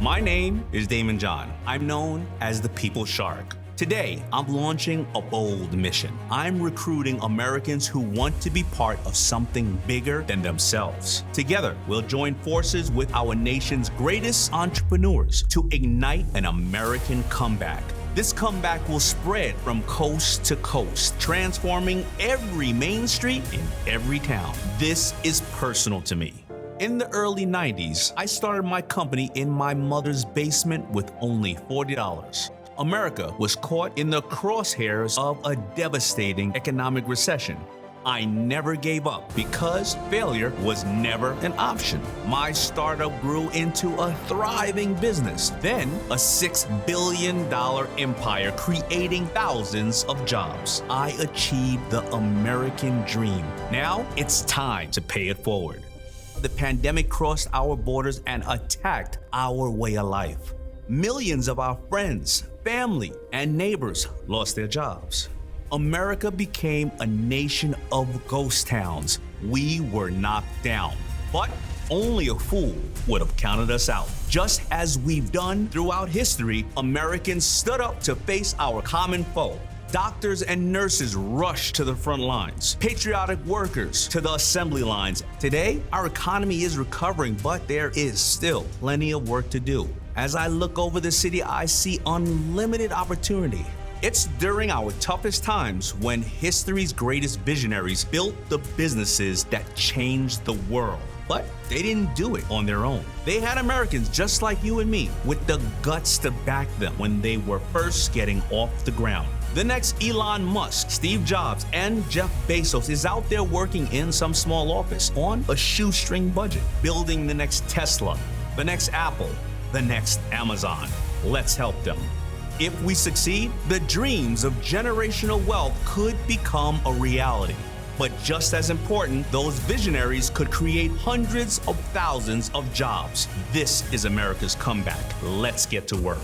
My name is Daymond John. I'm known as the People Shark. Today, I'm launching a bold mission. I'm recruiting Americans who want to be part of something bigger than themselves. Together, we'll join forces with our nation's greatest entrepreneurs to ignite an American comeback. This comeback will spread from coast to coast, transforming every main street in every town. This is personal to me. In the early 90s, I started my company in my mother's basement with only $40. America was caught in the crosshairs of a devastating economic recession. I never gave up because failure was never an option. My startup grew into a thriving business, then a $6 billion empire creating thousands of jobs. I achieved the American dream. Now it's time to pay it forward. The pandemic crossed our borders and attacked our way of life. Millions of our friends, family, and neighbors lost their jobs. America became a nation of ghost towns. We were knocked down, but only a fool would have counted us out. Just as we've done throughout history, Americans stood up to face our common foe. Doctors and nurses rushed to the front lines, patriotic workers to the assembly lines. Today, our economy is recovering, but there is still plenty of work to do. As I look over the city, I see unlimited opportunity. It's during our toughest times when history's greatest visionaries built the businesses that changed the world. But they didn't do it on their own. They had Americans just like you and me with the guts to back them when they were first getting off the ground. The next Elon Musk, Steve Jobs, and Jeff Bezos is out there working in some small office on a shoestring budget, building the next Tesla, the next Apple, the next Amazon. Let's help them. If we succeed, the dreams of generational wealth could become a reality. But just as important, those visionaries could create hundreds of thousands of jobs. This is America's comeback. Let's get to work.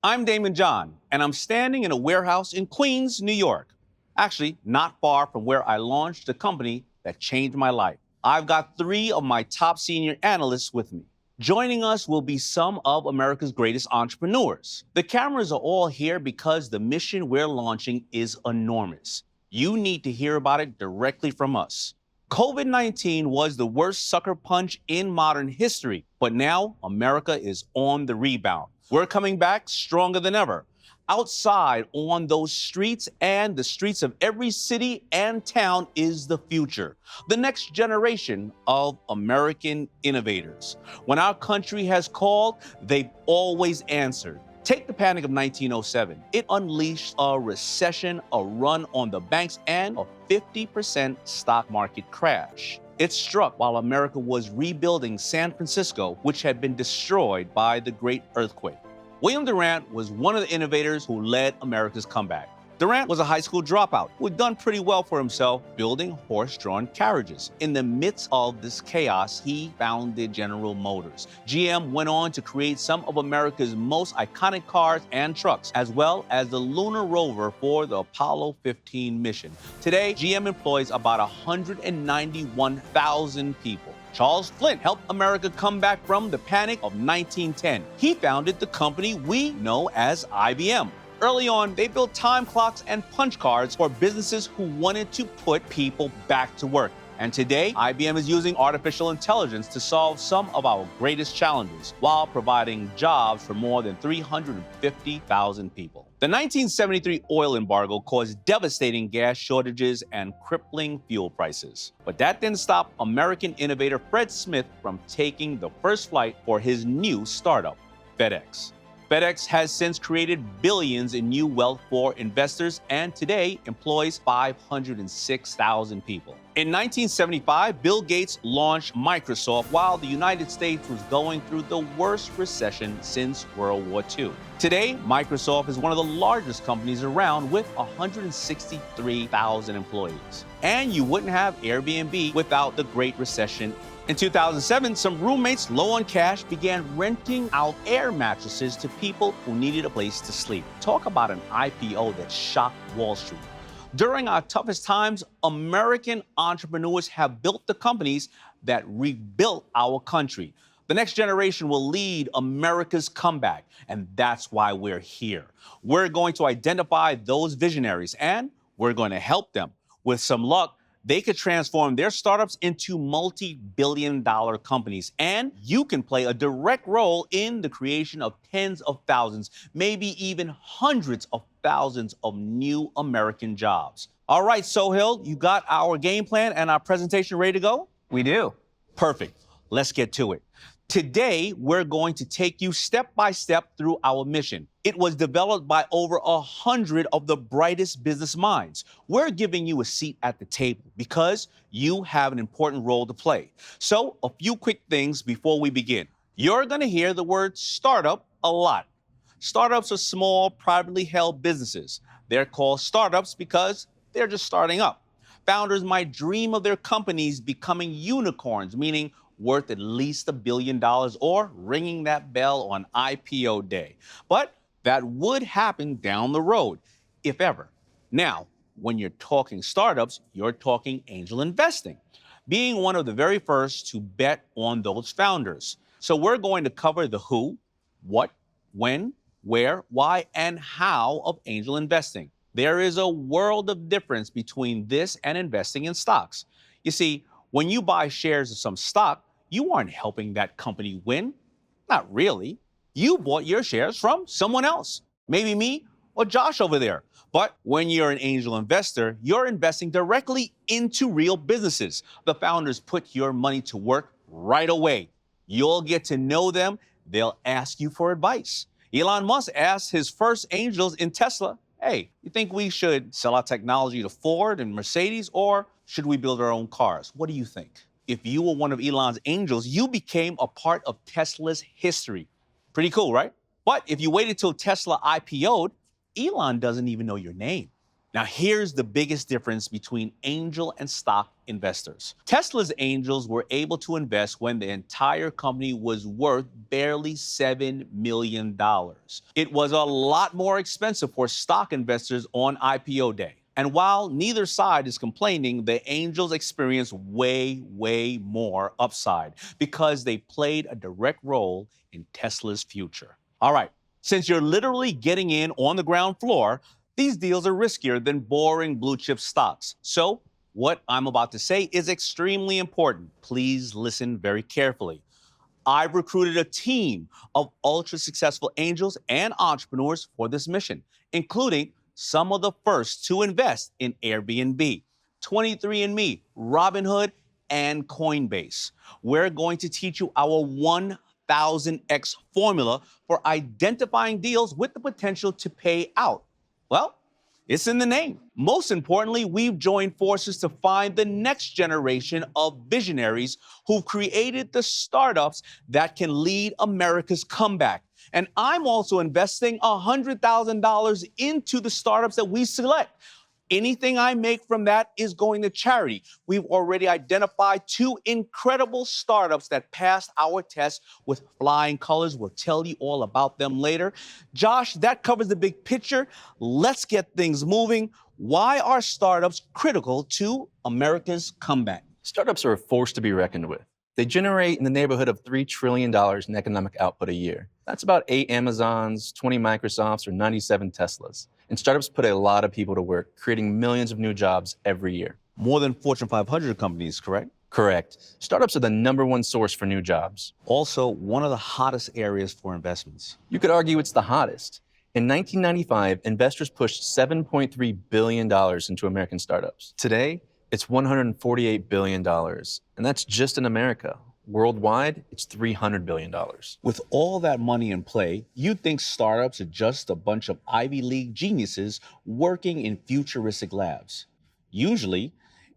I'm Daymond John, and I'm standing in a warehouse in Queens, New York. Actually, not far from where I launched a company that changed my life. I've got 3 of my top senior analysts with me. Joining us will be some of America's greatest entrepreneurs. The cameras are all here because the mission we're launching is enormous. You need to hear about it directly from us. COVID-19 was the worst sucker punch in modern history, but now America is on the rebound. We're coming back stronger than ever. Outside on those streets and the streets of every city and town is the future, the next generation of American innovators. When our country has called, they've always answered. Take the panic of 1907. It unleashed a recession, a run on the banks, and a 50% stock market crash. It struck while America was rebuilding San Francisco, which had been destroyed by the Great Earthquake. William Durant was one of the innovators who led America's comeback. Durant was a high school dropout who had done pretty well for himself building horse-drawn carriages. In the midst of this chaos, he founded General Motors. GM went on to create some of America's most iconic cars and trucks, as well as the lunar rover for the Apollo 15 mission. Today, GM employs about 191,000 people. Charles Flint helped America come back from the panic of 1910. He founded the company we know as IBM. Early on, they built time clocks and punch cards for businesses who wanted to put people back to work. And today, IBM is using artificial intelligence to solve some of our greatest challenges while providing jobs for more than 350,000 people. The 1973 oil embargo caused devastating gas shortages and crippling fuel prices. But that didn't stop American innovator Fred Smith from taking the first flight for his new startup, FedEx. FedEx has since created billions in new wealth for investors and today employs 506,000 people. In 1975, Bill Gates launched Microsoft while the United States was going through the worst recession since World War II. Today, Microsoft is one of the largest companies around with 163,000 employees. And you wouldn't have Airbnb without the Great Recession. In 2007, some roommates low on cash began renting out air mattresses to people who needed a place to sleep. Talk about an IPO that shocked Wall Street. During our toughest times, American entrepreneurs have built the companies that rebuilt our country. The next generation will lead America's comeback, and that's why we're here. We're going to identify those visionaries, and we're going to help them. With some luck, they could transform their startups into multi-billion-dollar companies, and you can play a direct role in the creation of tens of thousands, maybe even hundreds of thousands of new American jobs. All right, Sohail, you got our game plan and our presentation ready to go? We do. Perfect. Let's get to it. Today, we're going to take you step by step through our mission. It was developed by over 100 of the brightest business minds. We're giving you a seat at the table because you have an important role to play. So, a few quick things before we begin. You're going to hear the word startup a lot. Startups are small, privately held businesses. They're called startups because they're just starting up. Founders might dream of their companies becoming unicorns, meaning worth at least $1 billion or ringing that bell on IPO day. But that would happen down the road, if ever. Now, when you're talking startups, you're talking angel investing, being one of the very first to bet on those founders. So we're going to cover the who, what, when, where, why, and how of angel investing. There is a world of difference between this and investing in stocks. You see, when you buy shares of some stock, you aren't helping that company win. Not really. You bought your shares from someone else, maybe me or Josh over there. But when you're an angel investor, you're investing directly into real businesses. The founders put your money to work right away. You'll get to know them. They'll ask you for advice. Elon Musk asked his first angels in Tesla, hey, you think we should sell our technology to Ford and Mercedes, or should we build our own cars? What do you think? If you were one of Elon's angels, you became a part of Tesla's history. Pretty cool, right? But if you waited till Tesla IPO'd, Elon doesn't even know your name. Now, here's the biggest difference between angel and stock investors. Tesla's angels were able to invest when the entire company was worth barely $7 million. It was a lot more expensive for stock investors on IPO day. And while neither side is complaining, the angels experienced way more upside because they played a direct role in Tesla's future. All right, since you're literally getting in on the ground floor, these deals are riskier than boring blue chip stocks. So what I'm about to say is extremely important. Please listen very carefully. I've recruited a team of ultra successful angels and entrepreneurs for this mission, including some of the first to invest in Airbnb, 23andMe, Robinhood, and Coinbase. We're going to teach you our 1000x formula for identifying deals with the potential to pay out. Well, it's in the name. Most importantly, we've joined forces to find the next generation of visionaries who've created the startups that can lead America's comeback. And I'm also investing $100,000 into the startups that we select. Anything I make from that is going to charity. We've already identified 2 incredible startups that passed our test with flying colors. We'll tell you all about them later. Josh, that covers the big picture. Let's get things moving. Why are startups critical to America's comeback? Startups are a force to be reckoned with. They generate in the neighborhood of $3 trillion in economic output a year. That's about 8 Amazons, 20 Microsofts, or 97 Teslas. And startups put a lot of people to work, creating millions of new jobs every year. More than Fortune 500 companies, correct? Correct. Startups are the #1 source for new jobs. Also, one of the hottest areas for investments. You could argue it's the hottest. In 1995, investors pushed $7.3 billion into American startups. Today, it's $148 billion, and that's just in America. Worldwide, it's $300 billion. With all that money in play, you'd think startups are just a bunch of Ivy League geniuses working in futuristic labs. Usually,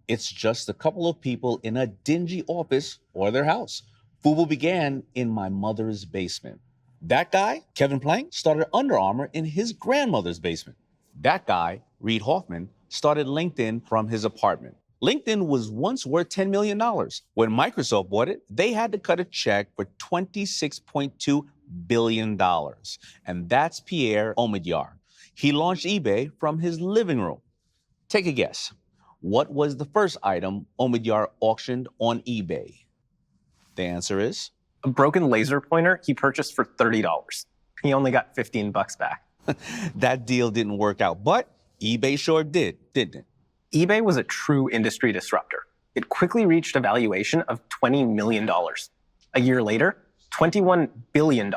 it's just a couple of people in a dingy office or their house. FUBU began in my mother's basement. That guy, Kevin Plank, started Under Armour in his grandmother's basement. That guy, Reid Hoffman, started LinkedIn from his apartment. LinkedIn was once worth $10 million. When Microsoft bought it, they had to cut a check for $26.2 billion. And that's Pierre Omidyar. He launched eBay from his living room. Take a guess. What was the first item Omidyar auctioned on eBay? The answer is? A broken laser pointer he purchased for $30. He only got 15 bucks back. That deal didn't work out, but eBay sure did, didn't it? eBay was a true industry disruptor. It quickly reached a valuation of $20 million. A year later, $21 billion.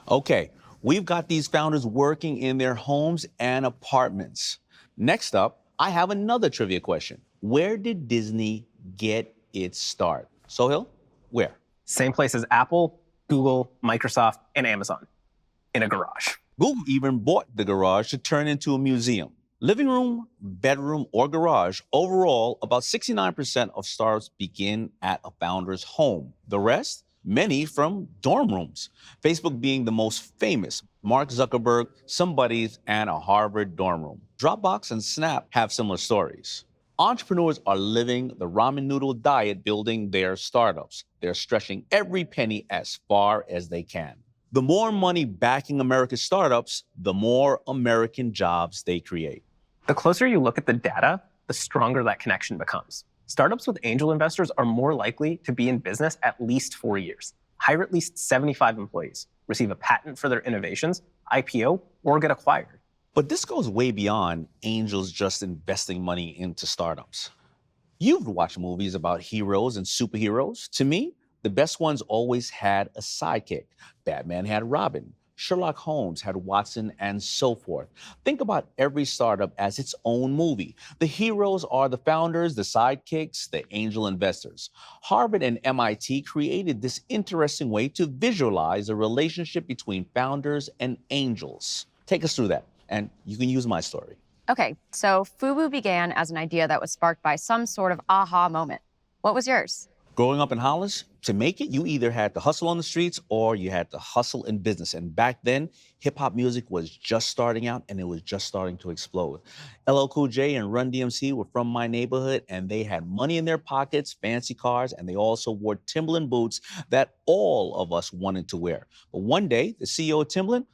Okay, we've got these founders working in their homes and apartments. Next up, I have another trivia question. Where did Disney get its start? Sohail, where? Same place as Apple, Google, Microsoft, and Amazon. In a garage. Google even bought the garage to turn into a museum. Living room, bedroom, or garage, overall, about 69% of startups begin at a founder's home. The rest, many from dorm rooms. Facebook being the most famous. Mark Zuckerberg, some buddies, and a Harvard dorm room. Dropbox and Snap have similar stories. Entrepreneurs are living the ramen noodle diet building their startups. They're stretching every penny as far as they can. The more money backing America's startups, the more American jobs they create. The closer you look at the data, the stronger that connection becomes. Startups with angel investors are more likely to be in business at least 4 years, hire at least 75 employees, receive a patent for their innovations, IPO, or get acquired. But this goes way beyond angels just investing money into startups. You've watched movies about heroes and superheroes. To me, the best ones always had a sidekick. Batman had Robin. Sherlock Holmes had Watson, and so forth. Think about every startup as its own movie. The heroes are the founders, the sidekicks, the angel investors. Harvard and MIT created this interesting way to visualize a relationship between founders and angels. Take us through that, and you can use my story. Okay, so FUBU began as an idea that was sparked by some sort of aha moment. What was yours? Growing up in Hollis, to make it, you either had to hustle on the streets or you had to hustle in business. And back then, hip-hop music was just starting out and it was just starting to explode. LL Cool J and Run DMC were from my neighborhood and they had money in their pockets, fancy cars, and they also wore Timberland boots that all of us wanted to wear. But one day, the CEO of Timberland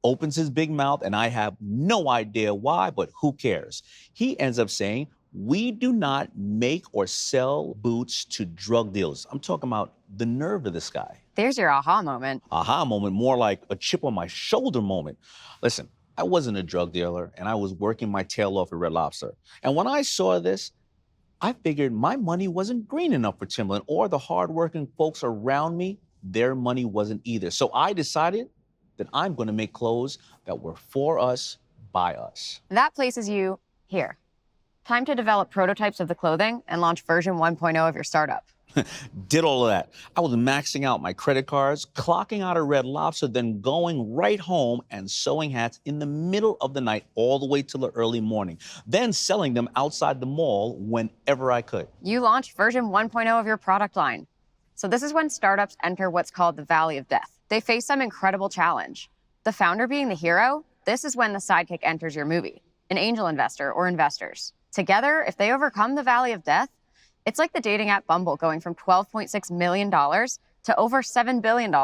opens his big mouth and I have no idea why, but who cares? He ends up saying, "We do not make or sell boots to drug dealers." I'm talking about the nerve of this guy. There's your aha moment. Aha moment, more like a chip on my shoulder moment. Listen, I wasn't a drug dealer and I was working my tail off at Red Lobster. And when I saw this, I figured my money wasn't green enough for Timberland or the hardworking folks around me, their money wasn't either. So I decided that I'm gonna make clothes that were for us, by us. That places you here. Time to develop prototypes of the clothing and launch version 1.0 of your startup. Did all of that. I was maxing out my credit cards, clocking out a Red Lobster, then going right home and sewing hats in the middle of the night all the way till the early morning, then selling them outside the mall whenever I could. You launched version 1.0 of your product line. So this is when startups enter what's called the Valley of Death. They face some incredible challenge. The founder being the hero, this is when the sidekick enters your movie, an angel investor or investors. Together, if they overcome the Valley of Death, it's like the dating app Bumble going from $12.6 million to over $7 billion.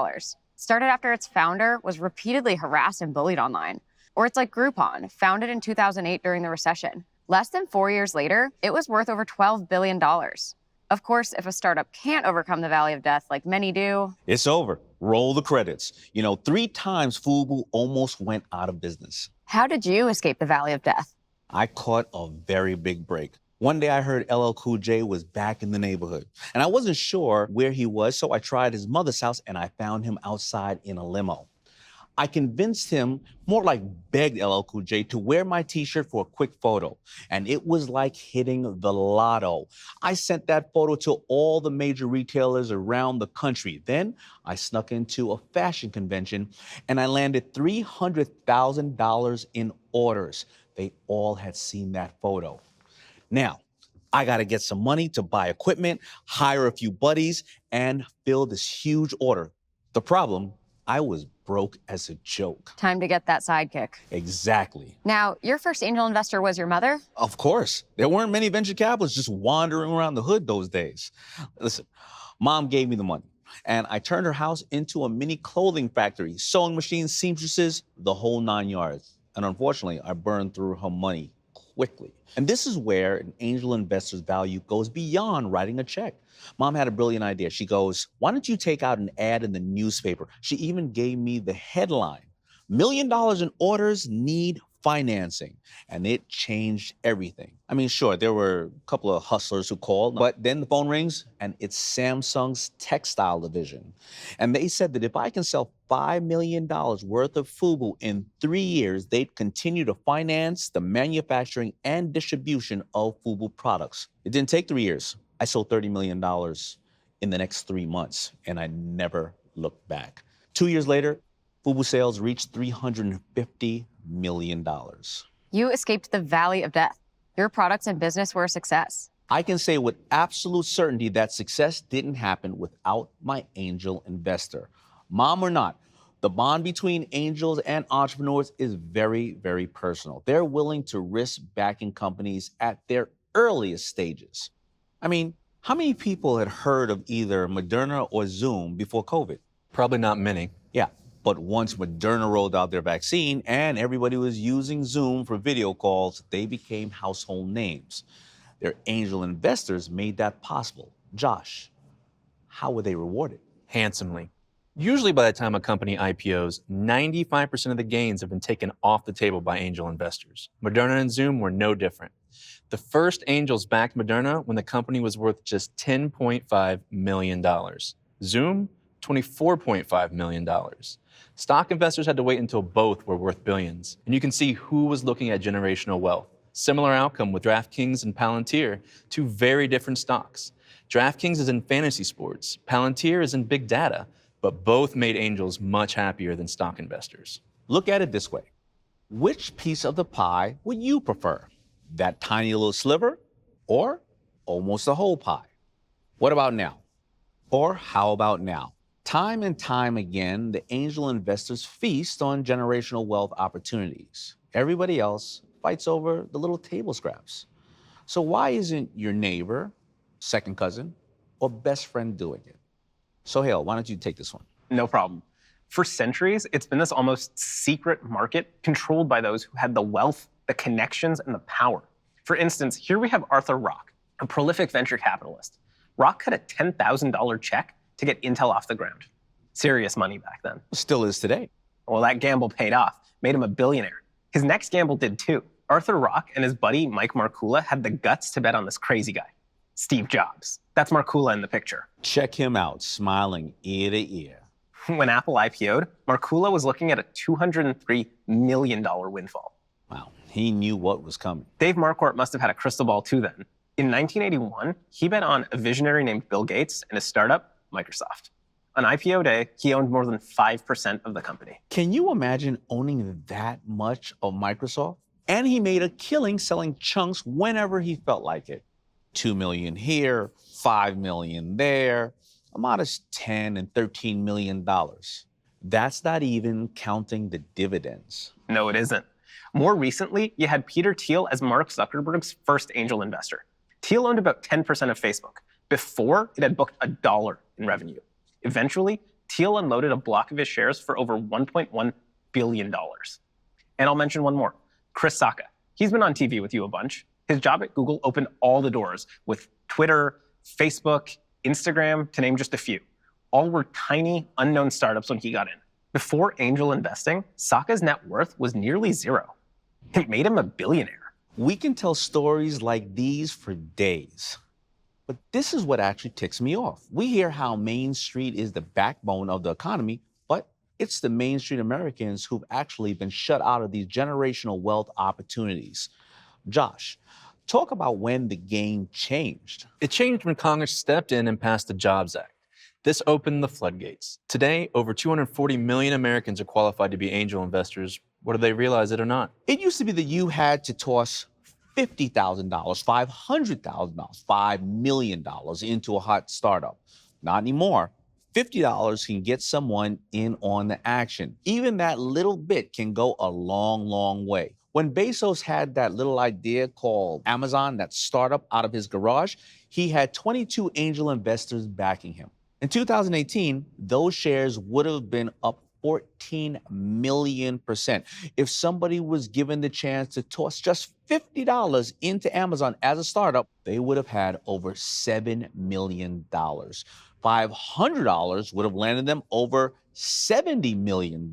Started after its founder was repeatedly harassed and bullied online. Or it's like Groupon, founded in 2008 during the recession. Less than 4 years later, it was worth over $12 billion. Of course, if a startup can't overcome the Valley of Death like many do, it's over. Roll the credits. 3 times FUBU almost went out of business. How did you escape the Valley of Death? I caught a very big break. One day I heard LL Cool J was back in the neighborhood, and I wasn't sure where he was, so I tried his mother's house and I found him outside in a limo. I convinced him, more like begged LL Cool J to wear my t-shirt for a quick photo, and it was like hitting the lotto. I sent that photo to all the major retailers around the country. Then I snuck into a fashion convention and I landed $300,000 in orders. They all had seen that photo. Now, I got to get some money to buy equipment, hire a few buddies, and fill this huge order. The problem, I was broke as a joke. Time to get that sidekick. Exactly. Now, your first angel investor was your mother? Of course. There weren't many venture capitalists just wandering around the hood those days. Listen, Mom gave me the money, and I turned her house into a mini clothing factory, sewing machines, seamstresses, the whole 9 yards. And unfortunately, I burned through her money quickly. And this is where an angel investor's value goes beyond writing a check. Mom had a brilliant idea. She goes, why don't you take out an ad in the newspaper? She even gave me the headline, $1 million in orders need financing. And it changed everything. I mean, sure, there were a couple of hustlers who called, but then the phone rings and it's Samsung's textile division. And they said that if I can sell $5 million worth of FUBU in 3 years, they'd continue to finance the manufacturing and distribution of FUBU products. It didn't take 3 years. I sold $30 million in the next 3 months, and I never looked back. 2 years later, FUBU sales reached $350 million. You escaped the valley of death. Your products and business were a success. I can say with absolute certainty that success didn't happen without my angel investor. Mom or not, the bond between angels and entrepreneurs is very, very personal. They're willing to risk backing companies at their earliest stages. I mean, how many people had heard of either Moderna or Zoom before COVID? Probably not many. Yeah, but once Moderna rolled out their vaccine and everybody was using Zoom for video calls, they became household names. Their angel investors made that possible. Josh, how were they rewarded? Handsomely. Usually by the time a company IPOs, 95% of the gains have been taken off the table by angel investors. Moderna and Zoom were no different. The first angels backed Moderna when the company was worth just $10.5 million. Zoom, $24.5 million. Stock investors had to wait until both were worth billions. And you can see who was looking at generational wealth. Similar outcome with DraftKings and Palantir, two very different stocks. DraftKings is in fantasy sports, Palantir is in big data, but both made angels much happier than stock investors. Look at it this way. Which piece of the pie would you prefer? That tiny little sliver or almost the whole pie? What about now? Or how about now? Time and time again, the angel investors feast on generational wealth opportunities. Everybody else fights over the little table scraps. So why isn't your neighbor, second cousin, or best friend doing it? Sohail, why don't you take this one? No problem. For centuries, it's been this almost secret market controlled by those who had the wealth, the connections, and the power. For instance, here we have Arthur Rock, a prolific venture capitalist. Rock cut a $10,000 check to get Intel off the ground. Serious money back then. Still is today. Well, that gamble paid off, made him a billionaire. His next gamble did too. Arthur Rock and his buddy Mike Markula had the guts to bet on this crazy guy, Steve Jobs. That's Markula in the picture. Check him out, smiling ear to ear. When Apple IPO'd, Markula was looking at a $203 million windfall. Wow, he knew what was coming. Dave Marquardt must have had a crystal ball too then. In 1981, he bet on a visionary named Bill Gates and his startup, Microsoft. On IPO day, he owned more than 5% of the company. Can you imagine owning that much of Microsoft? And he made a killing selling chunks whenever he felt like it. 2 million here, 5 million there, a modest 10 and $13 million. That's not even counting the dividends. No, it isn't. More recently, you had Peter Thiel as Mark Zuckerberg's first angel investor. Thiel owned about 10% of Facebook. Before, it had booked $1 in revenue. Eventually, Thiel unloaded a block of his shares for over $1.1 billion. And I'll mention one more, Chris Sacca. He's been on TV with you a bunch. His job at Google opened all the doors with Twitter, Facebook, Instagram, to name just a few. All were tiny, unknown startups when he got in. Before angel investing, Sacca's net worth was nearly zero. It made him a billionaire. We can tell stories like these for days. But this is what actually ticks me off. We hear how Main Street is the backbone of the economy, but it's the Main Street Americans who've actually been shut out of these generational wealth opportunities. Josh, talk about when the game changed. It changed when Congress stepped in and passed the Jobs Act. This opened the floodgates. Today, over 240 million Americans are qualified to be angel investors, whether they realize it or not. It used to be that you had to toss $50,000, $500,000, $5 million into a hot startup. Not anymore. $50 can get someone in on the action. Even that little bit can go a long, long way. When Bezos had that little idea called Amazon, that startup out of his garage, he had 22 angel investors backing him. In 2018, those shares would have been up 14 million%. If somebody was given the chance to toss just $50 into Amazon as a startup, they would have had over $7 million. $500 would have landed them over $70 million.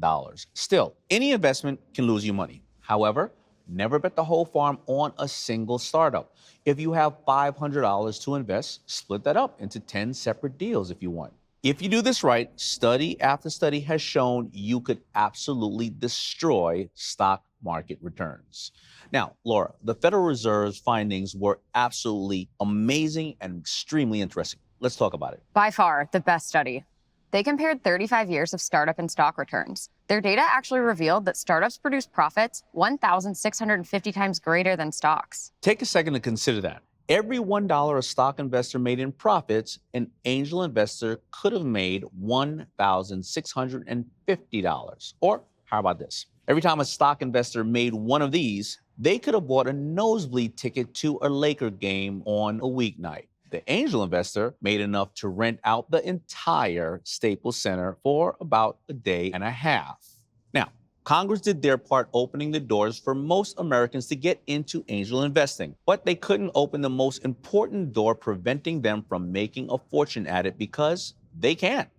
Still, any investment can lose you money. However, never bet the whole farm on a single startup. If you have $500 to invest, split that up into 10 separate deals if you want. If you do this right, study after study has shown you could absolutely destroy stock market returns. Now, Laura, the Federal Reserve's findings were absolutely amazing and extremely interesting. Let's talk about it. By far, the best study. They compared 35 years of startup and stock returns. Their data actually revealed that startups produce profits 1,650 times greater than stocks. Take a second to consider that. Every $1 a stock investor made in profits, an angel investor could have made $1,650. Or how about this? Every time a stock investor made one of these, they could have bought a nosebleed ticket to a Laker game on a weeknight. The angel investor made enough to rent out the entire Staples Center for about a day and a half. Now, Congress did their part opening the doors for most Americans to get into angel investing, but they couldn't open the most important door preventing them from making a fortune at it because they can't.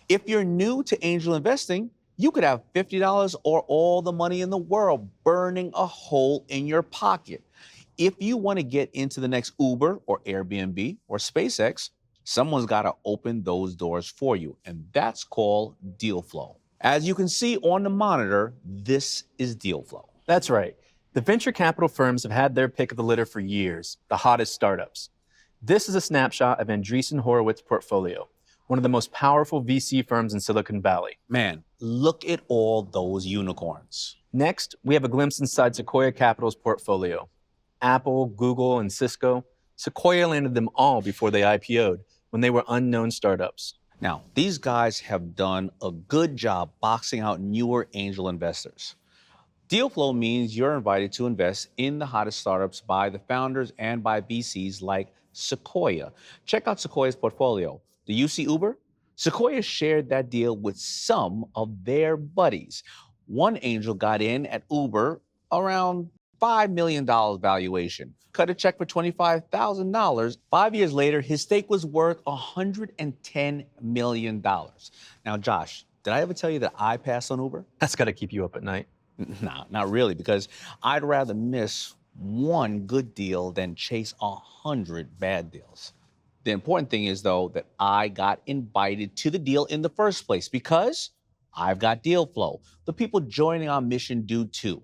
If you're new to angel investing, you could have $50 or all the money in the world burning a hole in your pocket. If you want to get into the next Uber or Airbnb or SpaceX, someone's got to open those doors for you, and that's called deal flow. As you can see on the monitor, this is deal flow. That's right. The venture capital firms have had their pick of the litter for years, the hottest startups. This is a snapshot of Andreessen Horowitz's portfolio, one of the most powerful VC firms in Silicon Valley. Man, look at all those unicorns. Next, we have a glimpse inside Sequoia Capital's portfolio. Apple, Google, and Cisco, Sequoia landed them all before they IPO'd when they were unknown startups. Now, these guys have done a good job boxing out newer angel investors. Deal flow means you're invited to invest in the hottest startups by the founders and by VCs like Sequoia. Check out Sequoia's portfolio. Do you see Uber? Sequoia shared that deal with some of their buddies. One angel got in at Uber around $5 million valuation. Cut a check for $25,000. 5 years later, his stake was worth $110 million. Now, Josh, did I ever tell you that I passed on Uber? That's got to keep you up at night. Nah, not really, because I'd rather miss one good deal than chase 100 bad deals. The important thing is, though, that I got invited to the deal in the first place because I've got deal flow. The people joining our mission do too.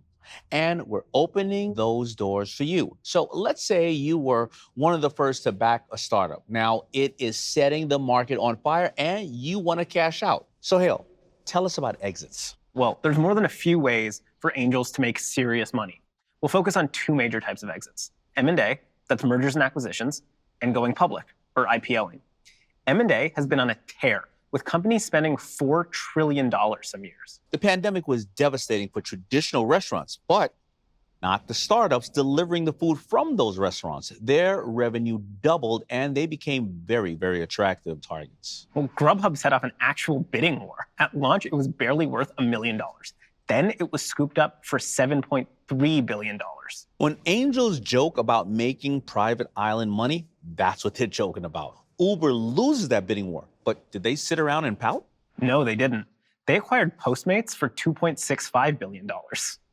And we're opening those doors for you. So let's say you were one of the first to back a startup. Now it is setting the market on fire and you want to cash out. So Hale, tell us about exits. Well, there's more than a few ways for angels to make serious money. We'll focus on two major types of exits. M&A, that's mergers and acquisitions, and going public, or IPOing. M&A has been on a tear, with companies spending $4 trillion some years. The pandemic was devastating for traditional restaurants, but not the startups delivering the food from those restaurants. Their revenue doubled and they became very, very attractive targets. Well, Grubhub set off an actual bidding war. At launch, it was barely worth $1 million. Then it was scooped up for $7.3 billion. When angels joke about making private island money, that's what they're joking about. Uber loses that bidding war, but did they sit around and pout? No, they didn't. They acquired Postmates for $2.65 billion.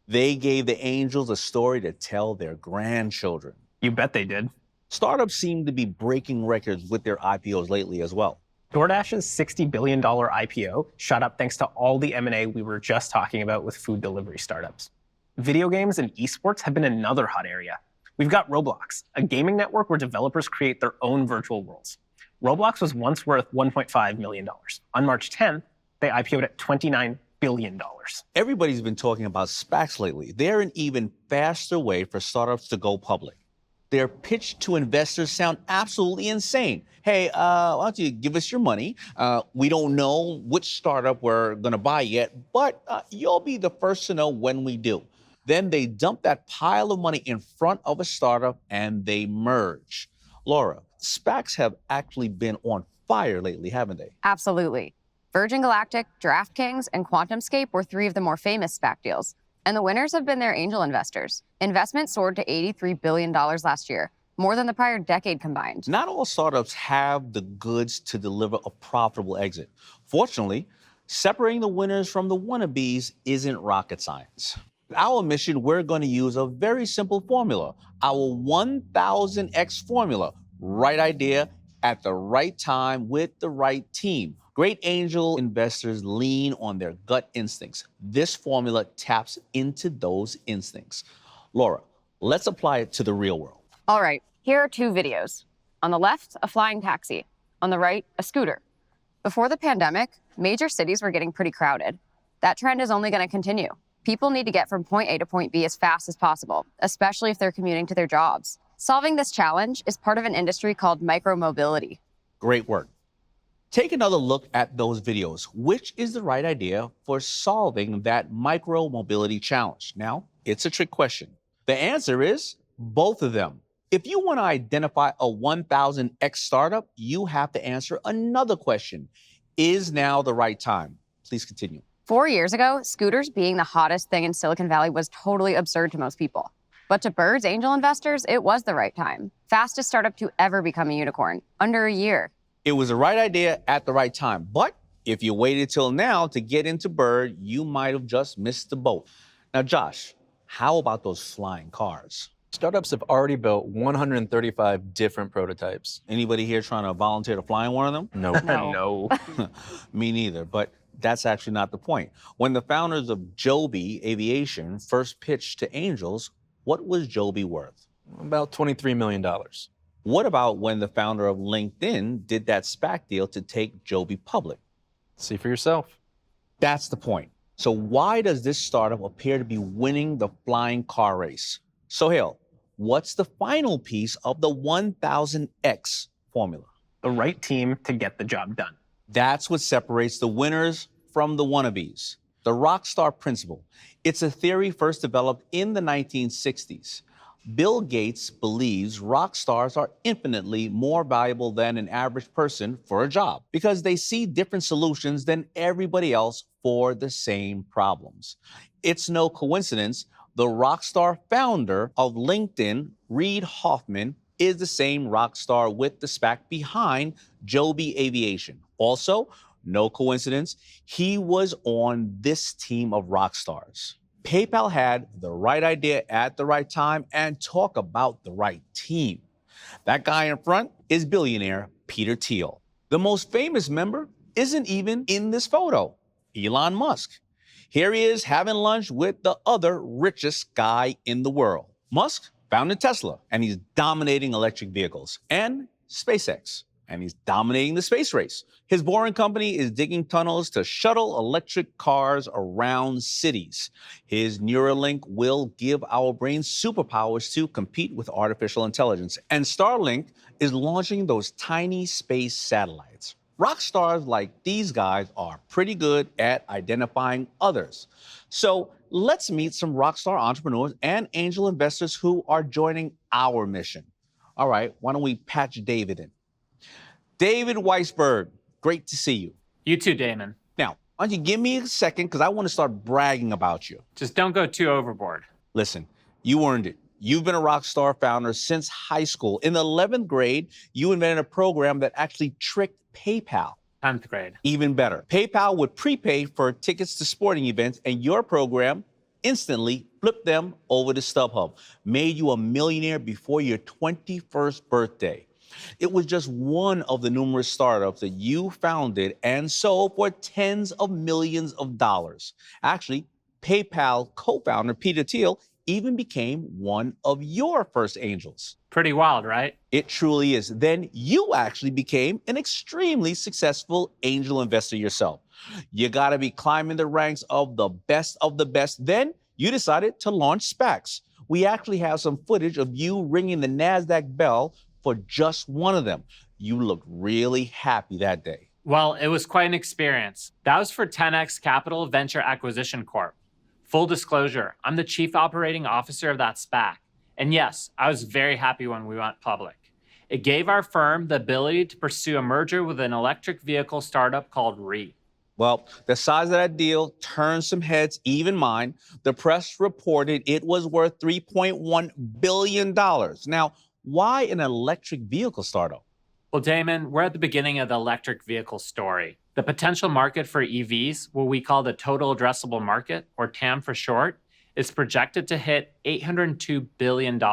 They gave the angels a story to tell their grandchildren. You bet they did. Startups seem to be breaking records with their IPOs lately as well. DoorDash's $60 billion IPO shot up thanks to all the M&A we were just talking about with food delivery startups. Video games and esports have been another hot area. We've got Roblox, a gaming network where developers create their own virtual worlds. Roblox was once worth $1.5 million. On March 10th, they IPO'd at $29 billion. Everybody's been talking about SPACs lately. They're an even faster way for startups to go public. Their pitch to investors sound absolutely insane. Hey, why don't you give us your money? We don't know which startup we're going to buy yet, but you'll be the first to know when we do. Then they dump that pile of money in front of a startup and they merge. Laura, SPACs have actually been on fire lately, haven't they? Absolutely. Virgin Galactic, DraftKings, and QuantumScape were three of the more famous SPAC deals. And the winners have been their angel investors. Investment soared to $83 billion last year, more than the prior decade combined. Not all startups have the goods to deliver a profitable exit. Fortunately, separating the winners from the wannabes isn't rocket science. Our mission, we're going to use a very simple formula, our 1000X formula. Right idea at the right time with the right team. Great angel investors lean on their gut instincts. This formula taps into those instincts. Laura, let's apply it to the real world. All right, here are two videos. On the left, a flying taxi. On the right, a scooter. Before the pandemic, major cities were getting pretty crowded. That trend is only going to continue. People need to get from point A to point B as fast as possible, especially if they're commuting to their jobs. Solving this challenge is part of an industry called micromobility. Great work. Take another look at those videos. Which is the right idea for solving that micro-mobility challenge? Now, it's a trick question. The answer is both of them. If you want to identify a 1000X startup, you have to answer another question. Is now the right time? Please continue. 4 years ago, scooters being the hottest thing in Silicon Valley was totally absurd to most people. But to Bird's angel investors, it was the right time. Fastest startup to ever become a unicorn, under a year. It was the right idea at the right time. But if you waited till now to get into Bird, you might have just missed the boat. Now, Josh, how about those flying cars? Startups have already built 135 different prototypes. Anybody here trying to volunteer to fly in one of them? No. No. Me neither, but that's actually not the point. When the founders of Joby Aviation first pitched to angels, what was Joby worth? About $23 million. What about when the founder of LinkedIn did that SPAC deal to take Joby public? See for yourself. That's the point. So why does this startup appear to be winning the flying car race? Sohail, what's the final piece of the 1000X formula? The right team to get the job done. That's what separates the winners from the wannabes. The rockstar principle. It's a theory first developed in the 1960s. Bill Gates believes rock stars are infinitely more valuable than an average person for a job because they see different solutions than everybody else for the same problems. It's no coincidence the rock star founder of LinkedIn, Reid Hoffman, is the same rock star with the SPAC behind Joby Aviation. Also, no coincidence, he was on this team of rock stars. PayPal had the right idea at the right time, and talk about the right team. That guy in front is billionaire Peter Thiel. The most famous member isn't even in this photo, Elon Musk. Here he is having lunch with the other richest guy in the world. Musk founded Tesla, and he's dominating electric vehicles, and SpaceX, and he's dominating the space race. His Boring Company is digging tunnels to shuttle electric cars around cities. His Neuralink will give our brains superpowers to compete with artificial intelligence. And Starlink is launching those tiny space satellites. Rock stars like these guys are pretty good at identifying others. So let's meet some rock star entrepreneurs and angel investors who are joining our mission. All right, why don't we patch David in? David Weisberg, great to see you. You too, Daymond. Now, why don't you give me a second, because I want to start bragging about you. Just don't go too overboard. Listen, you earned it. You've been a rock star founder since high school. In the 11th grade, you invented a program that actually tricked PayPal. 10th grade. Even better. PayPal would prepay for tickets to sporting events, and your program instantly flipped them over to StubHub, made you a millionaire before your 21st birthday. It was just one of the numerous startups that you founded and sold for tens of millions of dollars. Actually, PayPal co-founder Peter Thiel even became one of your first angels. Pretty wild, right? It truly is. Then you actually became an extremely successful angel investor yourself. You got to be climbing the ranks of the best. Then you decided to launch SPACs. We actually have some footage of you ringing the NASDAQ bell for just one of them. You looked really happy that day. Well, it was quite an experience. That was for 10X Capital Venture Acquisition Corp. Full disclosure, I'm the chief operating officer of that SPAC. And yes, I was very happy when we went public. It gave our firm the ability to pursue a merger with an electric vehicle startup called RE. Well, the size of that deal turned some heads, even mine. The press reported it was worth $3.1 billion. Now, why an electric vehicle startup? Well, Damon, we're at the beginning of the electric vehicle story. The potential market for EVs, what we call the total addressable market, or TAM for short, is projected to hit $802 billion.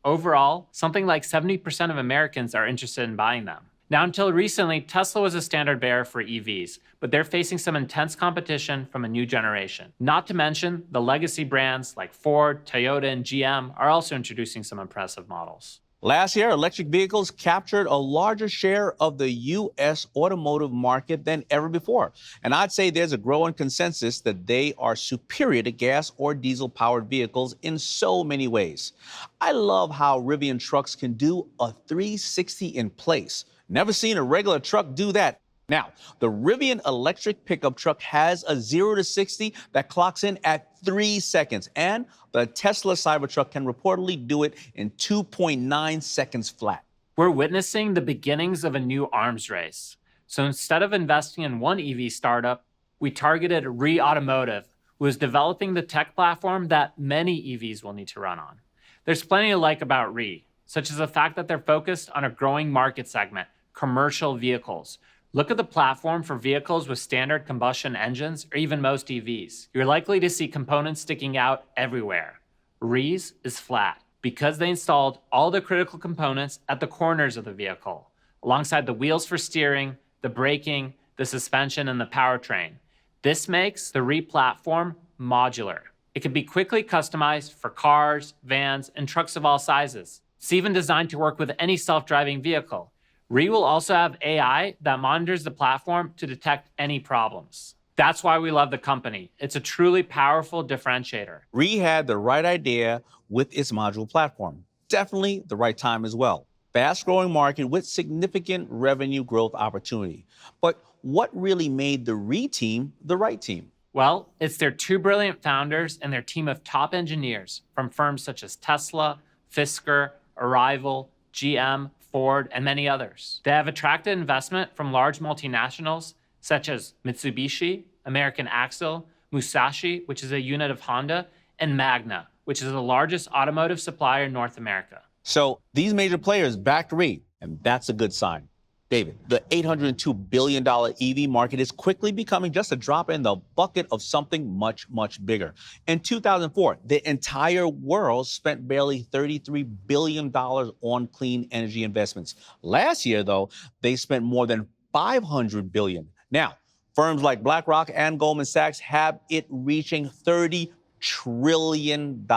Overall, something like 70% of Americans are interested in buying them. Now, until recently, Tesla was a standard bearer for EVs, but they're facing some intense competition from a new generation. Not to mention, the legacy brands like Ford, Toyota, and GM are also introducing some impressive models. Last year, electric vehicles captured a larger share of the U.S. automotive market than ever before. And I'd say there's a growing consensus that they are superior to gas or diesel-powered vehicles in so many ways. I love how Rivian trucks can do a 360 in place. Never seen a regular truck do that. Now, the Rivian electric pickup truck has a 0 to 60 that clocks in at 3 seconds, and the Tesla Cybertruck can reportedly do it in 2.9 seconds flat. We're witnessing the beginnings of a new arms race. So instead of investing in one EV startup, we targeted Re Automotive, who is developing the tech platform that many EVs will need to run on. There's plenty to like about Re, such as the fact that they're focused on a growing market segment, commercial vehicles. Look at the platform for vehicles with standard combustion engines, or even most EVs. You're likely to see components sticking out everywhere. Re's is flat because they installed all the critical components at the corners of the vehicle, alongside the wheels for steering, the braking, the suspension, and the powertrain. This makes the Re platform modular. It can be quickly customized for cars, vans, and trucks of all sizes. It's even designed to work with any self-driving vehicle. Re will also have AI that monitors the platform to detect any problems. That's why we love the company. It's a truly powerful differentiator. Re had the right idea with its module platform. Definitely the right time as well. Fast-growing market with significant revenue growth opportunity. But what really made the Re team the right team? Well, it's their two brilliant founders and their team of top engineers from firms such as Tesla, Fisker, Arrival, GM, Ford, and many others. They have attracted investment from large multinationals such as Mitsubishi, American Axle, Musashi, which is a unit of Honda, and Magna, which is the largest automotive supplier in North America. So these major players backed Re, and that's a good sign. David, the $802 billion EV market is quickly becoming just a drop in the bucket of something much, much bigger. In 2004, the entire world spent barely $33 billion on clean energy investments. Last year, though, they spent more than $500 billion. Now, firms like BlackRock and Goldman Sachs have it reaching $30 trillion.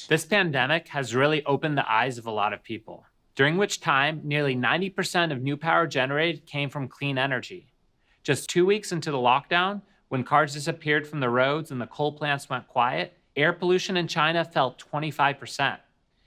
This pandemic has really opened the eyes of a lot of people, during which time nearly 90% of new power generated came from clean energy. Just 2 weeks into the lockdown, when cars disappeared from the roads and the coal plants went quiet, air pollution in China fell 25%,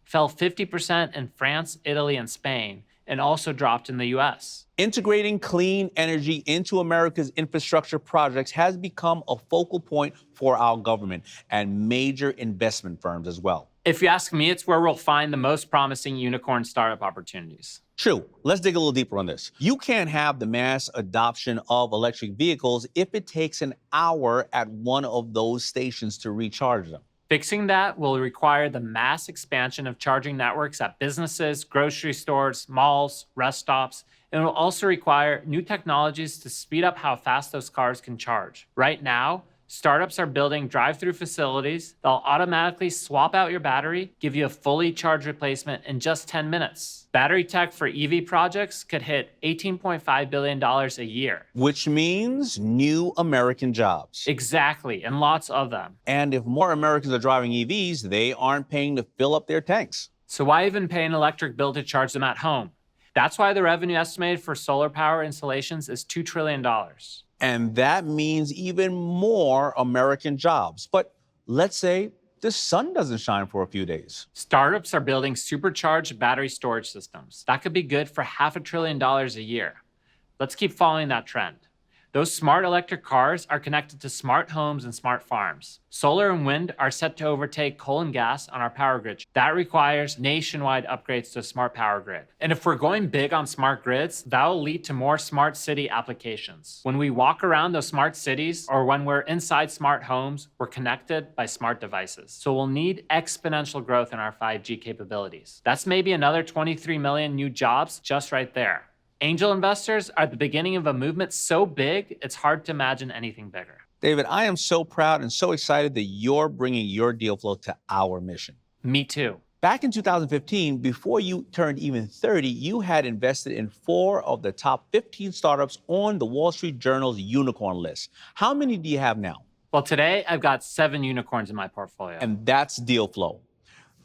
fell 50% in France, Italy, and Spain, and also dropped in the US. Integrating clean energy into America's infrastructure projects has become a focal point for our government and major investment firms as well. If you ask me, it's where we'll find the most promising unicorn startup opportunities. True. Let's dig a little deeper on this. You can't have the mass adoption of electric vehicles if it takes an hour at one of those stations to recharge them. Fixing that will require the mass expansion of charging networks at businesses, grocery stores, malls, rest stops, and it will also require new technologies to speed up how fast those cars can charge. Right now, startups are building drive-through facilities that'll automatically swap out your battery, give you a fully charged replacement in just 10 minutes. Battery tech for EV projects could hit $18.5 billion a year. Which means new American jobs. Exactly, and lots of them. And if more Americans are driving EVs, they aren't paying to fill up their tanks. So why even pay an electric bill to charge them at home? That's why the revenue estimated for solar power installations is $2 trillion. And that means even more American jobs. But let's say the sun doesn't shine for a few days. Startups are building supercharged battery storage systems. That could be good for $500 billion a year. Let's keep following that trend. Those smart electric cars are connected to smart homes and smart farms. Solar and wind are set to overtake coal and gas on our power grid. That requires nationwide upgrades to a smart power grid. And if we're going big on smart grids, that will lead to more smart city applications. When we walk around those smart cities or when we're inside smart homes, we're connected by smart devices. So we'll need exponential growth in our 5G capabilities. That's maybe another 23 million new jobs just right there. Angel investors are at the beginning of a movement so big, it's hard to imagine anything bigger. David, I am so proud and so excited that you're bringing your deal flow to our mission. Me too. Back in 2015, before you turned even 30, you had invested in 4 of the top 15 startups on the Wall Street Journal's unicorn list. How many do you have now? Well, today I've got 7 unicorns in my portfolio. And that's deal flow.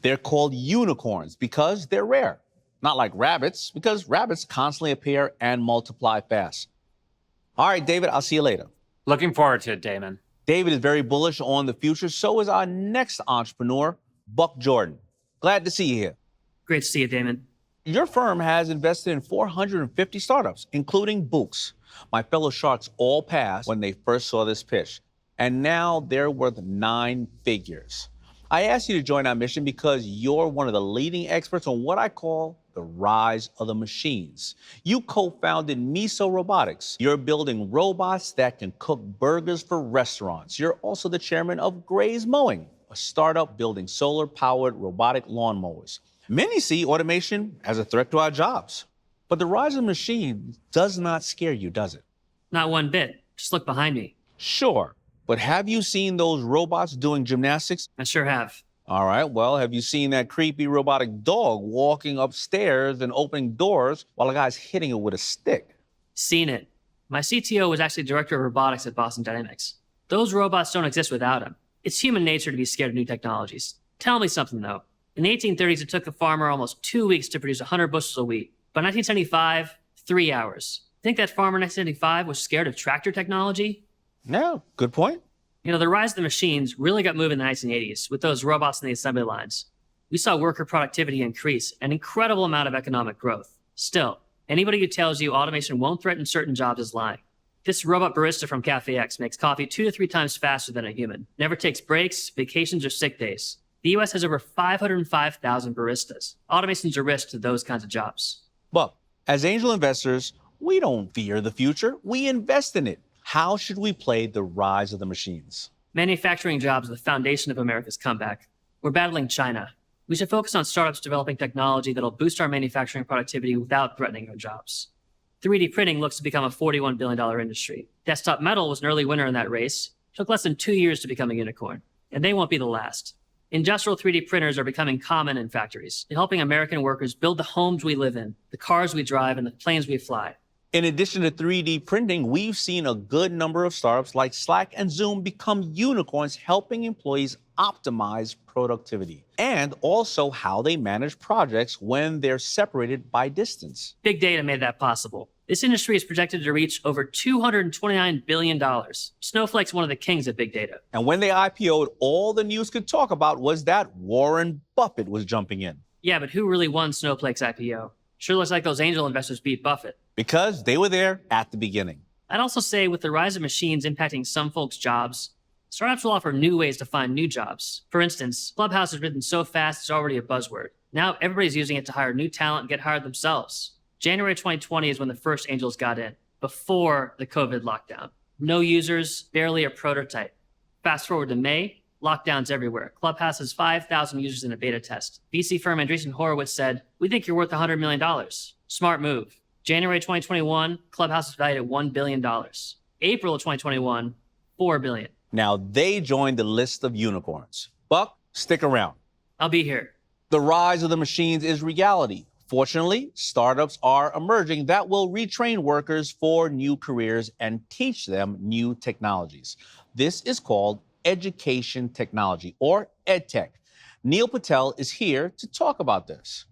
They're called unicorns because they're rare. Not like rabbits, because rabbits constantly appear and multiply fast. All right, David, I'll see you later. Looking forward to it, Daymond. David is very bullish on the future. So is our next entrepreneur, Buck Jordan. Glad to see you here. Great to see you, Daymond. Your firm has invested in 450 startups, including Books. My fellow sharks all passed when they first saw this pitch, and now they're worth 9 figures. I asked you to join our mission because you're one of the leading experts on what I call the rise of the machines. You co-founded Miso Robotics. You're building robots that can cook burgers for restaurants. You're also the chairman of Gray's Mowing, a startup building solar-powered robotic lawnmowers. Many see automation as a threat to our jobs. But the rise of machines does not scare you, does it? Not one bit. Just look behind me. Sure. But have you seen those robots doing gymnastics? I sure have. All right, well, have you seen that creepy robotic dog walking upstairs and opening doors while a guy's hitting it with a stick? Seen it. My CTO was actually director of robotics at Boston Dynamics. Those robots don't exist without him. It's human nature to be scared of new technologies. Tell me something, though. In the 1830s, it took a farmer almost 2 weeks to produce 100 bushels of wheat. By 1975, 3 hours. Think that farmer in 1975 was scared of tractor technology? No, good point. You know, the rise of the machines really got moving in the 1980s with those robots in the assembly lines. We saw worker productivity increase, an incredible amount of economic growth. Still, anybody who tells you automation won't threaten certain jobs is lying. This robot barista from Cafe X makes coffee 2 to 3 times faster than a human, never takes breaks, vacations, or sick days. The US has over 505,000 baristas. Automation's a risk to those kinds of jobs. But as angel investors, we don't fear the future. We invest in it. How should we play the rise of the machines? Manufacturing jobs are the foundation of America's comeback. We're battling China. We should focus on startups developing technology that'll boost our manufacturing productivity without threatening our jobs. 3D printing looks to become a $41 billion industry. Desktop Metal was an early winner in that race. It took less than 2 years to become a unicorn. And they won't be the last. Industrial 3D printers are becoming common in factories, helping American workers build the homes we live in, the cars we drive, and the planes we fly. In addition to 3D printing, we've seen a good number of startups like Slack and Zoom become unicorns, helping employees optimize productivity and also how they manage projects when they're separated by distance. Big data made that possible. This industry is projected to reach over $229 billion. Snowflake's one of the kings of big data. And when they IPO'd, all the news could talk about was that Warren Buffett was jumping in. Yeah, but who really won Snowflake's IPO? Sure looks like those angel investors beat Buffett. Because they were there at the beginning. I'd also say with the rise of machines impacting some folks' jobs, startups will offer new ways to find new jobs. For instance, Clubhouse has written so fast it's already a buzzword. Now everybody's using it to hire new talent and get hired themselves. January 2020 is when the first angels got in, before the COVID lockdown. No users, barely a prototype. Fast forward to May, lockdowns everywhere. Clubhouse has 5,000 users in a beta test. VC firm Andreessen Horowitz said, "We think you're worth $100 million. Smart move." January 2021, Clubhouse was valued at $1 billion. April of 2021, $4 billion. Now they joined the list of unicorns. Buck, stick around. I'll be here. The rise of the machines is reality. Fortunately, startups are emerging that will retrain workers for new careers and teach them new technologies. This is called education technology, or EdTech. Neil Patel is here to talk about this.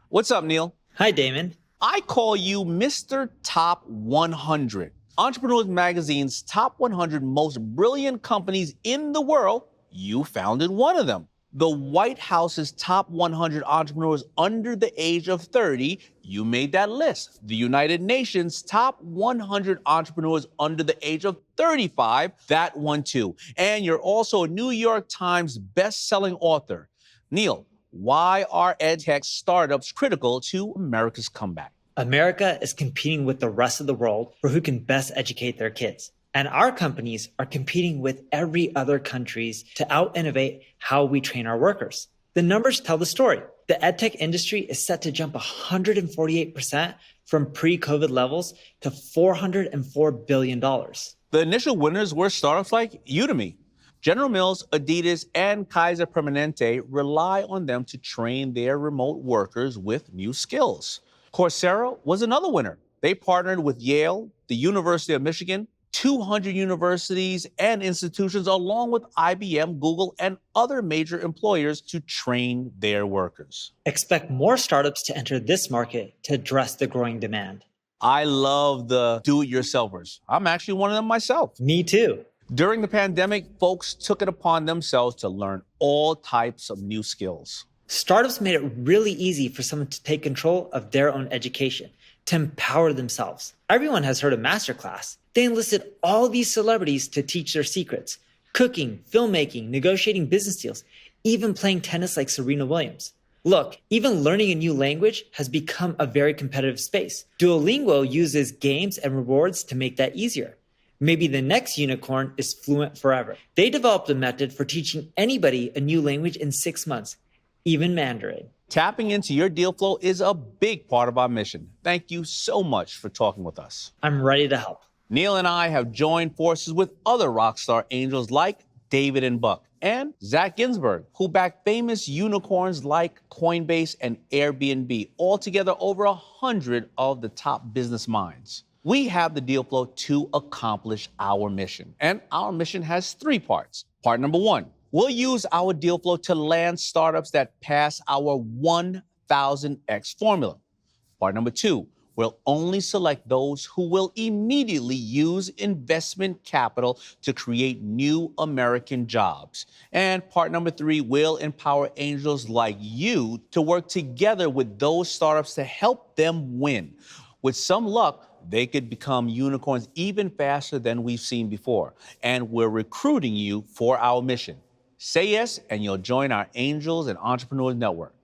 What's up, Neil? Hi, Daymond. I call you Mr. Top 100. Entrepreneurs Magazine's top 100 most brilliant companies in the world. You founded one of them. The White House's top 100 entrepreneurs under the age of 30, you made that list. The United Nations top 100 entrepreneurs under the age of 35, that one too. And you're also a New York Times best-selling author. Neil, why are edtech startups critical to America's comeback? America is competing with the rest of the world for who can best educate their kids. And our companies are competing with every other countries to out-innovate how we train our workers. The numbers tell the story. The edtech industry is set to jump 148% from pre-COVID levels to $404 billion. The initial winners were startups like Udemy. General Mills, Adidas, and Kaiser Permanente rely on them to train their remote workers with new skills. Coursera was another winner. They partnered with Yale, the University of Michigan, 200 universities and institutions, along with IBM, Google, and other major employers to train their workers. Expect more startups to enter this market to address the growing demand. I love the do-it-yourselfers. I'm actually one of them myself. Me too. During the pandemic, folks took it upon themselves to learn all types of new skills. Startups made it really easy for someone to take control of their own education, to empower themselves. Everyone has heard of Masterclass. They enlisted all these celebrities to teach their secrets: cooking, filmmaking, negotiating business deals, even playing tennis like Serena Williams. Look, even learning a new language has become a very competitive space. Duolingo uses games and rewards to make that easier. Maybe the next unicorn is Fluent Forever. They developed a method for teaching anybody a new language in 6 months, even Mandarin. Tapping into your deal flow is a big part of our mission. Thank you so much for talking with us. I'm ready to help. Neil and I have joined forces with other rockstar angels like David and Buck and Zach Ginsberg, who back famous unicorns like Coinbase and Airbnb, altogether over 100 of the top business minds. We have the deal flow to accomplish our mission. And our mission has 3 parts. Part number 1, we'll use our deal flow to land startups that pass our 1000x formula. Part number 2, we'll only select those who will immediately use investment capital to create new American jobs. And part number 3, we'll empower angels like you to work together with those startups to help them win. With some luck, they could become unicorns even faster than we've seen before. And we're recruiting you for our mission. Say yes, and you'll join our Angels and Entrepreneurs Network.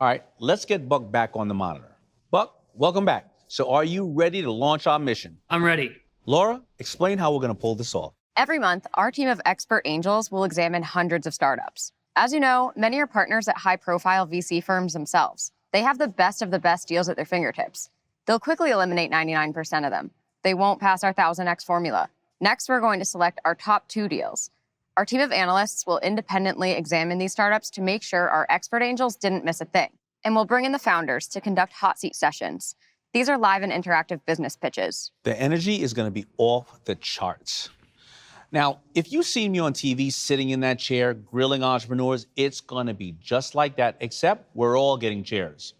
All right, let's get Buck back on the monitor. Buck, welcome back. So are you ready to launch our mission? I'm ready. Laura, explain how we're going to pull this off. Every month, our team of expert angels will examine hundreds of startups. As you know, many are partners at high-profile VC firms themselves. They have the best deals at their fingertips. They'll quickly eliminate 99% of them. They won't pass our 1000x formula. Next, we're going to select our top 2 deals. Our team of analysts will independently examine these startups to make sure our expert angels didn't miss a thing. And we'll bring in the founders to conduct hot seat sessions. These are live and interactive business pitches. The energy is going to be off the charts. Now, if you see me on TV sitting in that chair grilling entrepreneurs, it's going to be just like that, except we're all getting chairs.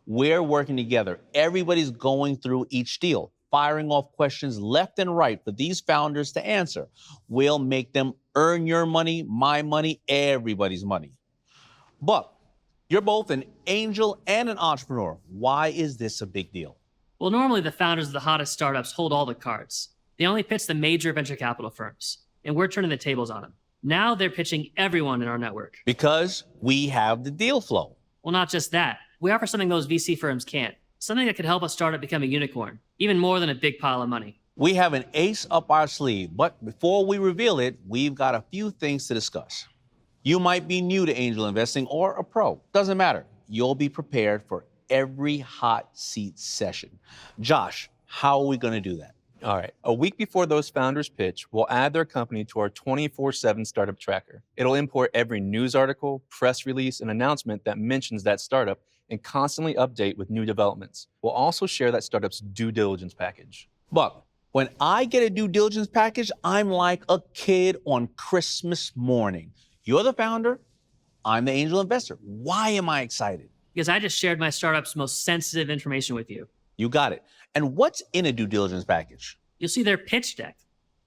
We're working together. Everybody's going through each deal, firing off questions left and right for these founders to answer. We'll make them earn your money, my money, everybody's money. But you're both an angel and an entrepreneur. Why is this a big deal? Well, normally the founders of the hottest startups hold all the cards. They only pitch the major venture capital firms, and we're turning the tables on them. Now they're pitching everyone in our network. Because we have the deal flow. Well, not just that. We offer something those VC firms can't. Something that could help a startup become a unicorn, even more than a big pile of money. We have an ace up our sleeve, but before we reveal it, we've got a few things to discuss. You might be new to angel investing or a pro. Doesn't matter. You'll be prepared for every hot seat session. Josh, how are we going to do that? All right. A week before those founders pitch, we'll add their company to our 24/7 startup tracker. It'll import every news article, press release, and announcement that mentions that startup and constantly update with new developments. We'll also share that startup's due diligence package. Buck, when I get a due diligence package, I'm like a kid on Christmas morning. You're the founder, I'm the angel investor. Why am I excited? Because I just shared my startup's most sensitive information with you. You got it. And what's in a due diligence package? You'll see their pitch deck.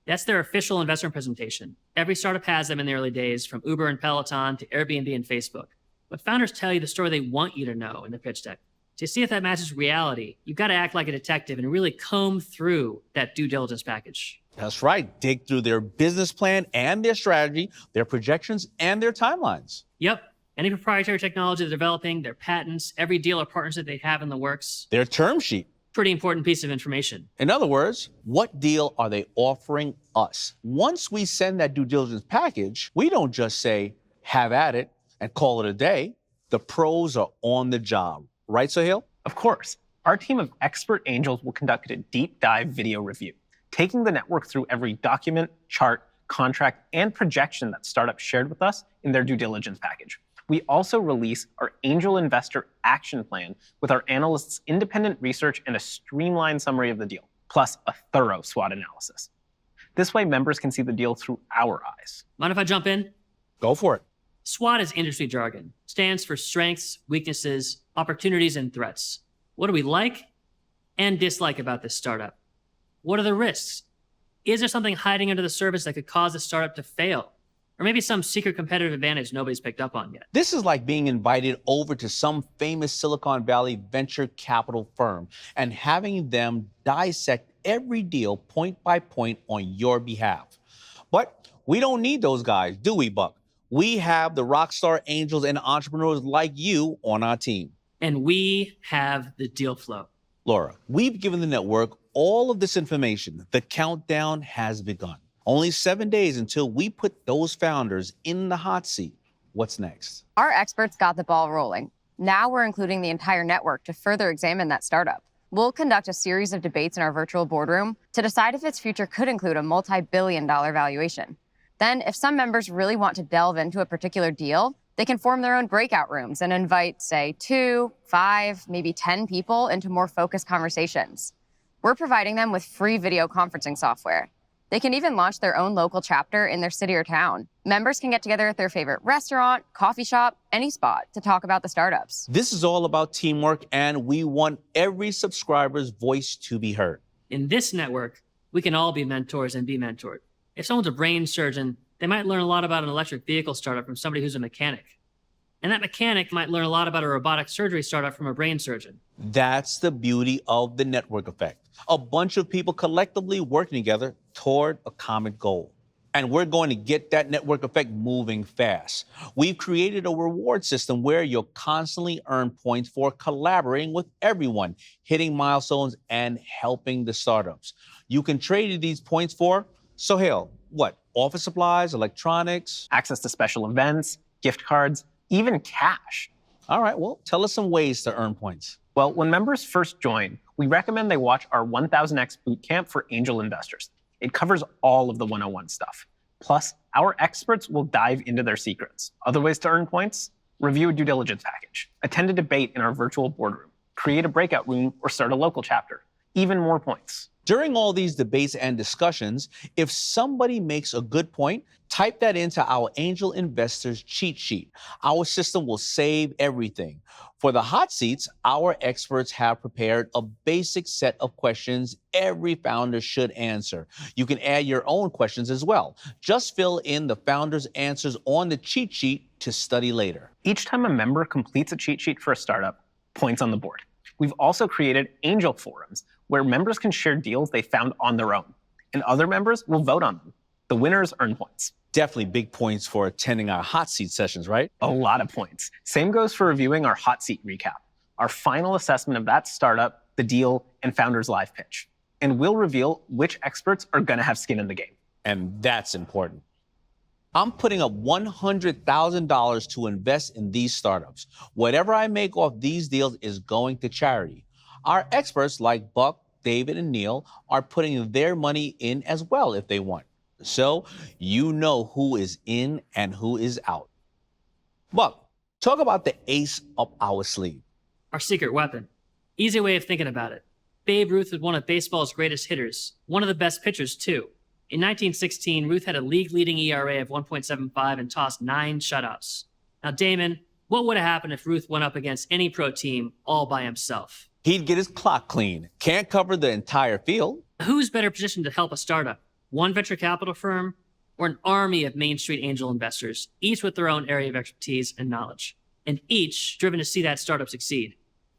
That's their official investment presentation. Every startup has them in the early days, from Uber and Peloton to Airbnb and Facebook. But founders tell you the story they want you to know in the pitch deck. To see if that matches reality, you've got to act like a detective and really comb through that due diligence package. That's right. Dig through their business plan and their strategy, their projections and their timelines. Yep. Any proprietary technology they're developing, their patents, every deal or partnership they have in the works. Their term sheet. Pretty important piece of information. In other words, what deal are they offering us? Once we send that due diligence package, we don't just say, have at it and call it a day. The pros are on the job. Right, Sohail? Of course. Our team of expert angels will conduct a deep dive video review, taking the network through every document, chart, contract, and projection that startups shared with us in their due diligence package. We also release our angel investor action plan with our analysts' independent research and a streamlined summary of the deal, plus a thorough SWOT analysis. This way, members can see the deal through our eyes. Mind if I jump in? Go for it. SWOT is industry jargon. Stands for strengths, weaknesses, opportunities, and threats. What do we like and dislike about this startup? What are the risks? Is there something hiding under the surface that could cause the startup to fail? Or maybe some secret competitive advantage nobody's picked up on yet. This is like being invited over to some famous Silicon Valley venture capital firm and having them dissect every deal point by point on your behalf. But we don't need those guys, do we, Buck? We have the rockstar angels and entrepreneurs like you on our team. And we have the deal flow. Laura, we've given the network all of this information. The countdown has begun. Only 7 days until we put those founders in the hot seat. What's next? Our experts got the ball rolling. Now we're including the entire network to further examine that startup. We'll conduct a series of debates in our virtual boardroom to decide if its future could include a multi-billion-dollar valuation. Then, if some members really want to delve into a particular deal, they can form their own breakout rooms and invite, say, 2, 5, maybe 10 people into more focused conversations. We're providing them with free video conferencing software. They can even launch their own local chapter in their city or town. Members can get together at their favorite restaurant, coffee shop, any spot to talk about the startups. This is all about teamwork, and we want every subscriber's voice to be heard. In this network, we can all be mentors and be mentored. If someone's a brain surgeon, they might learn a lot about an electric vehicle startup from somebody who's a mechanic. And that mechanic might learn a lot about a robotic surgery startup from a brain surgeon. That's the beauty of the network effect. A bunch of people collectively working together toward a common goal. And we're going to get that network effect moving fast. We've created a reward system where you'll constantly earn points for collaborating with everyone, hitting milestones, and helping the startups. You can trade these points for, Sohail, what? Office supplies, electronics? Access to special events, gift cards, even cash. All right, well, tell us some ways to earn points. Well, when members first join, we recommend they watch our 1000X Bootcamp for angel investors. It covers all of the 101 stuff. Plus, our experts will dive into their secrets. Other ways to earn points? Review a due diligence package, attend a debate in our virtual boardroom, create a breakout room, or start a local chapter. Even more points. During all these debates and discussions, if somebody makes a good point, type that into our angel investors cheat sheet. Our system will save everything. For the hot seats, our experts have prepared a basic set of questions every founder should answer. You can add your own questions as well. Just fill in the founder's answers on the cheat sheet to study later. Each time a member completes a cheat sheet for a startup, points on the board. We've also created angel forums where members can share deals they found on their own, and other members will vote on them. The winners earn points. Definitely big points for attending our hot seat sessions, right? A lot of points. Same goes for reviewing our hot seat recap, our final assessment of that startup, the deal, and founder's live pitch. And we'll reveal which experts are going to have skin in the game. And that's important. I'm putting up $100,000 to invest in these startups. Whatever I make off these deals is going to charity. Our experts like Buck, David, and Neil are putting their money in as well if they want. So you know who is in and who is out. Buck, talk about the ace up our sleeve. Our secret weapon. Easy way of thinking about it. Babe Ruth was one of baseball's greatest hitters, one of the best pitchers too. In 1916, Ruth had a league-leading ERA of 1.75 and tossed 9 shutouts. Now, Daymond, what would have happened if Ruth went up against any pro team all by himself? He'd get his clock clean. Can't cover the entire field. Who's better positioned to help a startup? one venture capital firm, or an army of Main Street angel investors, each with their own area of expertise and knowledge, and each driven to see that startup succeed.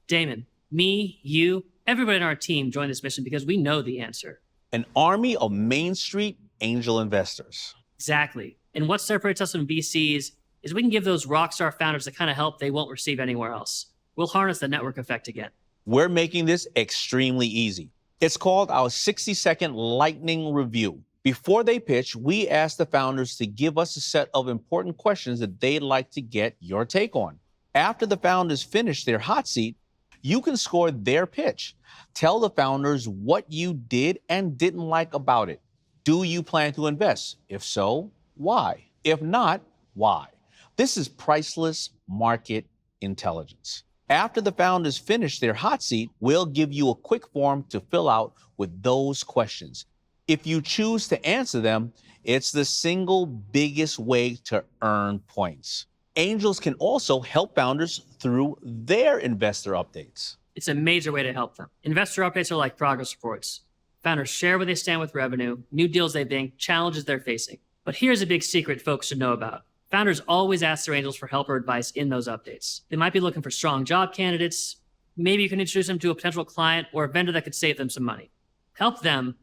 Daymond, me, you, everybody in our team joined this mission because we know the answer. An army of Main Street angel investors. Exactly. And what separates us from VCs is we can give those rockstar founders the kind of help they won't receive anywhere else. We'll harness the network effect again. We're making this extremely easy. It's called our 60-second lightning review. Before they pitch, we ask the founders to give us a set of important questions that they'd like to get your take on. After the founders finish their hot seat, you can score their pitch. Tell the founders what you did and didn't like about it. Do you plan to invest? If so, why? If not, why? This is priceless market intelligence. After the founders finish their hot seat, we'll give you a quick form to fill out with those questions. If you choose to answer them, it's the single biggest way to earn points. Angels can also help founders through their investor updates. It's a major way to help them. Investor updates are like progress reports. Founders share where they stand with revenue, new deals they think, challenges they're facing. But here's a big secret folks should know about. Founders always ask their angels for help or advice in those updates. They might be looking for strong job candidates. Maybe you can introduce them to a potential client or a vendor that could save them some money. Help them,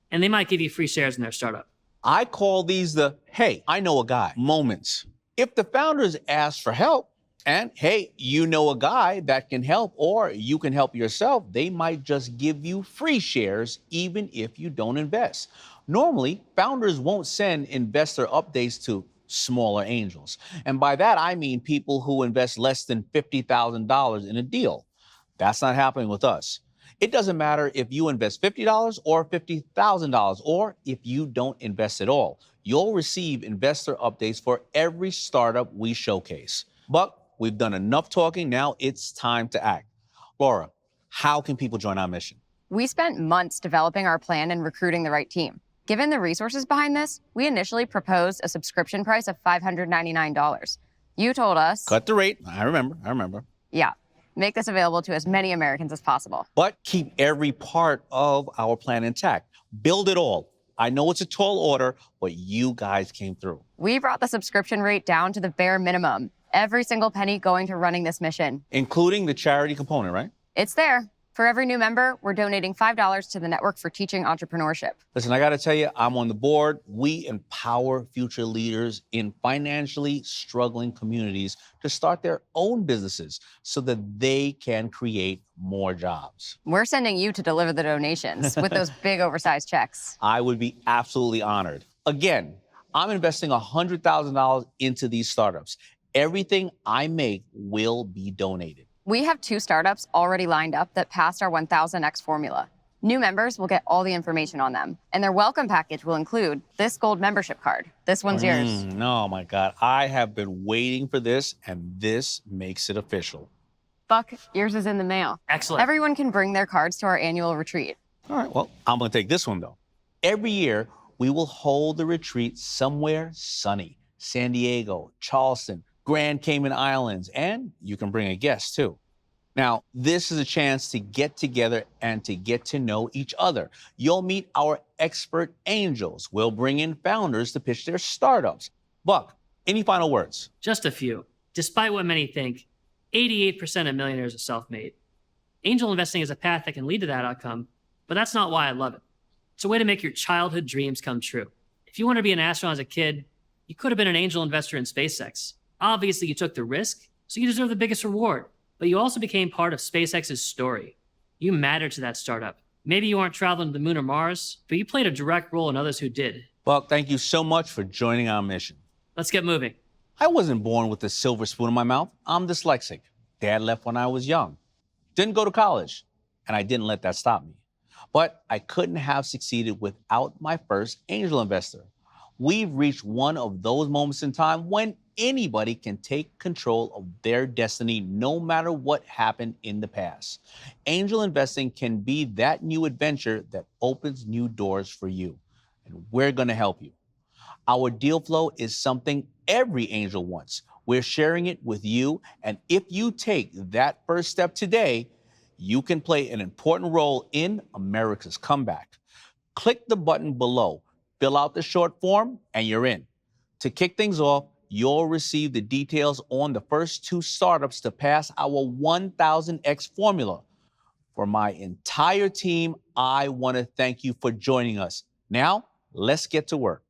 and they might give you free shares in their startup. I call these the, hey, I know a guy moments. If the founders ask for help, and hey, you know a guy that can help, or you can help yourself, they might just give you free shares even if you don't invest. Normally, founders won't send investor updates to smaller angels. And by that, I mean people who invest less than $50,000 in a deal. That's not happening with us. It doesn't matter if you invest $50 or $50,000, or if you don't invest at all. You'll receive investor updates for every startup we showcase. But we've done enough talking. Now it's time to act. Laura, how can people join our mission? We spent months developing our plan and recruiting the right team. Given the resources behind this, we initially proposed a subscription price of $599. You told us... Cut the rate. I remember. Yeah. Make this available to as many Americans as possible. But keep every part of our plan intact. Build it all. I know it's a tall order, but you guys came through. We brought the subscription rate down to the bare minimum. Every single penny going to running this mission. Including the charity component, right? It's there. For every new member, we're donating $5 to the network for teaching entrepreneurship. Listen, I got to tell you, I'm on the board. We empower future leaders in financially struggling communities to start their own businesses so that they can create more jobs. We're sending you to deliver the donations with those big oversized checks. I would be absolutely honored. Again, I'm investing $100,000 into these startups. Everything I make will be donated. We have 2 startups already lined up that passed our 1000X formula. New members will get all the information on them, and their welcome package will include this gold membership card. This one's yours. Oh my God, I have been waiting for this, and this makes it official. Buck, yours is in the mail. Excellent. Everyone can bring their cards to our annual retreat. All right, well, I'm gonna take this one though. Every year, we will hold the retreat somewhere sunny. San Diego, Charleston, Grand Cayman Islands, and you can bring a guest too. Now, this is a chance to get together and to get to know each other. You'll meet our expert angels. We'll bring in founders to pitch their startups. Buck, any final words? Just a few. Despite what many think, 88% of millionaires are self-made. Angel investing is a path that can lead to that outcome, but that's not why I love it. It's a way to make your childhood dreams come true. If you want to be an astronaut as a kid, you could have been an angel investor in SpaceX. Obviously, you took the risk, so you deserve the biggest reward. But you also became part of SpaceX's story. You mattered to that startup. Maybe you aren't traveling to the moon or Mars, but you played a direct role in others who did. Buck, thank you so much for joining our mission. Let's get moving. I wasn't born with a silver spoon in my mouth. I'm dyslexic. Dad left when I was young. Didn't go to college, and I didn't let that stop me. But I couldn't have succeeded without my first angel investor. We've reached one of those moments in time when anybody can take control of their destiny no matter what happened in the past. Angel investing can be that new adventure that opens new doors for you, and we're going to help you. Our deal flow is something every angel wants. We're sharing it with you, and if you take that first step today, you can play an important role in America's comeback. Click the button below. Fill out the short form and you're in. To kick things off, you'll receive the details on the first 2 startups to pass our 1000X formula. For my entire team, I want to thank you for joining us. Now, let's get to work.